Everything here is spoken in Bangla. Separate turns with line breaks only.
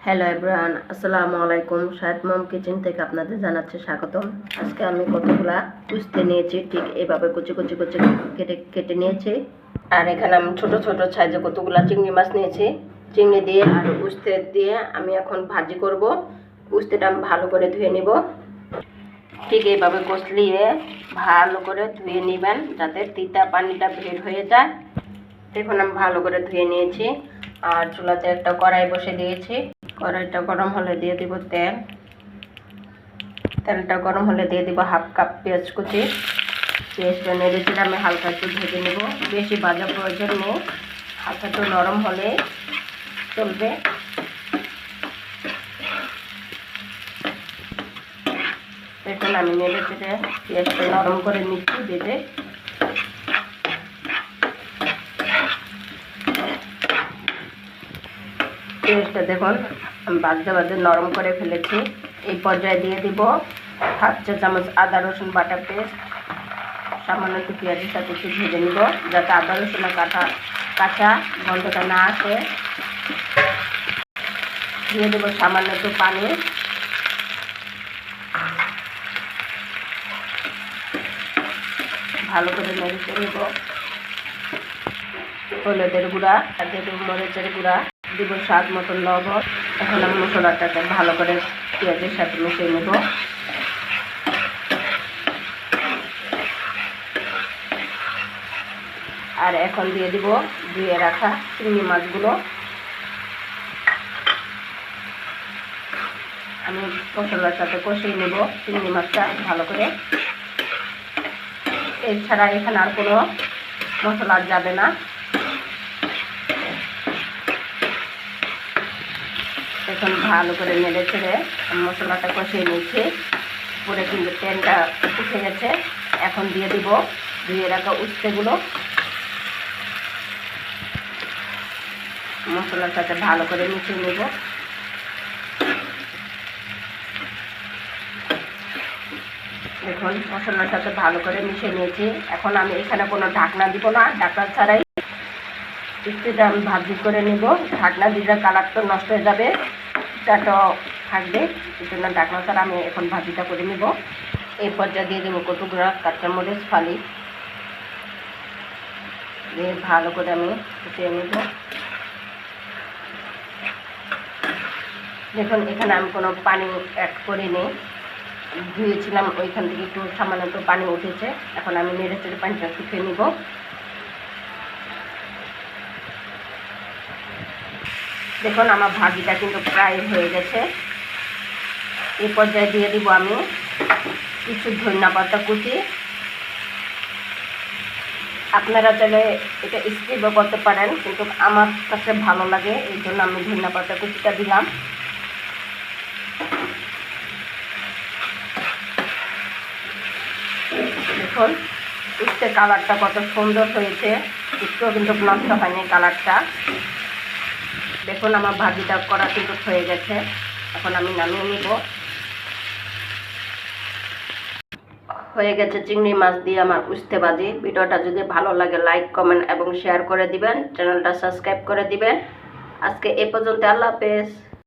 হ্যালো এভরিওয়ান, আসসালামু আলাইকুম। শাহেদ মম কিচেন থেকে আপনাদের জানাচ্ছি স্বাগতম। আজকে আমি কতগুলা উস্তে নিয়েছি, ঠিক এইভাবে কুচি কুচি কুচি কেটে নিয়েছি। আর এখানে আমি ছোট ছোট সাইজে কতগুলা চিংড়ি মাছ নিয়েছি। চিংড়ি দিয়ে আর উস্তে দিয়ে আমি এখন ভাজি করব। উস্তেটা আমি ভালো করে ধুয়ে নিব। ঠিক এইভাবে কষলিয়ে ভালো করে ধুয়ে নেবেন, যাতে তিতা পানিটা বের হয়ে যায়। দেখুন আমি ভালো করে ধুয়ে নিয়েছি। আর চুলাতে একটা কড়াই বসে দিয়েছি। কড়াইটা গরম হলে দিয়ে দিব তেল। তেলটা গরম হলে দিয়ে দিব হাফ কাপ পেঁয়াজ কুচি। পেঁয়াজটা নেড়ে চেড়ে আমি হালকা একটু ভেজে নেব। বেশি ভাজা প্রয়োজন নেই, হালকা একটু নরম হলে চলবে। দেখুন আমি নেড়ে চেড়ে পেঁয়াজটা নরম করে নিচ্ছি ভেজে। পেঁয়াজটা দেখুন আমি বাজতে নরম করে ফেলেছি। এই পর্যায়ে দিয়ে দিব হাফ চা চামচ আদা রসুন বাটা পেস্ট। সামান্য একটু পেঁয়াজের সাথে একটু ভেজে নিব, যাতে আদা রসুনের কাঁচা গন্ধটা না আসে। দিয়ে দেবো সামান্য একটু পানি। ভালো করে নেড়ে নেব। হলুদের গুঁড়া আর দিয়ে দেবো মরিচের গুঁড়া, দিব স্বাদ মতো লবণ। এখন আমি মশলাটাকে ভালো করে পেঁয়াজের সাথে মিশিয়ে নেব। আর এখন দিয়ে দিব ধুয়ে রাখা চিংড়ি মাছগুলো। আমি মশলার সাথে কষিয়ে নেব চিংড়ি মাছটা ভালো করে। এছাড়া এখানে আর কোনো মশলা যাবে না। এখন ভালো করে নেড়ে ছেড়ে মশলাটা কষিয়ে নিচ্ছি। পরে কিন্তু তেলটা উঠে গেছে। এখন দিয়ে দিব ধুয়ে রাখা উস্তেগুলো। মশলার সাথে ভালো করে মিশিয়ে নেব। দেখুন মশলার সাথে ভালো করে মিশিয়ে নিয়েছি। এখন আমি এখানে কোনো ঢাকনা দিব না, ঢাকনা ছাড়াই উস্তেটা আমি ভাজি করে নেব। ঢাকনা দিলে কালারটা নষ্ট হয়ে যাবে, চাটাও থাকবে। এই জন্য ঢাকনা ছাড়া আমি এখন ভাজিটা করে নেব। এই পর্যায়ে দিয়ে দেবো কতগুলো কাঁচামরিচ ফালি দিয়ে ভালো করে আমি ফুটিয়ে নেব। দেখুন এখানে আমি কোনো পানি অ্যাড করিনি, ধুয়েছিলাম ওইখান থেকে একটু সামান্য একটু পানি উঠেছে। এখন আমি নেড়ে চেড়ে পানিটা শুকিয়ে নিব। দেখুন আমার ভাজিটা কিন্তু প্রায় হয়ে গেছে। এই পর্যায়ে দিয়ে দিব আমি কিছু ধনিয়া পাতা কুচি। আপনারা চাইলে এটা স্কিপও করতে পারেন, কিন্তু আমার কাছে ভালো লাগে এই জন্য আমি ধনিয়া পাতা কুচিটা দিলাম। দেখুন উস্তে কালারটা কত সুন্দর হয়েছে, একটুও কিন্তু নষ্ট হয়নি কালারটা। দেখুন আমার ভাজিটা করা কিন্তু হয়ে গেছে। এখন আমি নামিয়ে নিব। হয়ে গেছে চিংড়ি মাছ দিয়ে আমার উস্তে ভাজি। ভিডিওটা যদি ভালো লাগে লাইক কমেন্ট এবং শেয়ার করে দিবেন, চ্যানেলটা সাবস্ক্রাইব করে দিবেন। আজকে এ পর্যন্ত, আল্লাহ হাফেজ।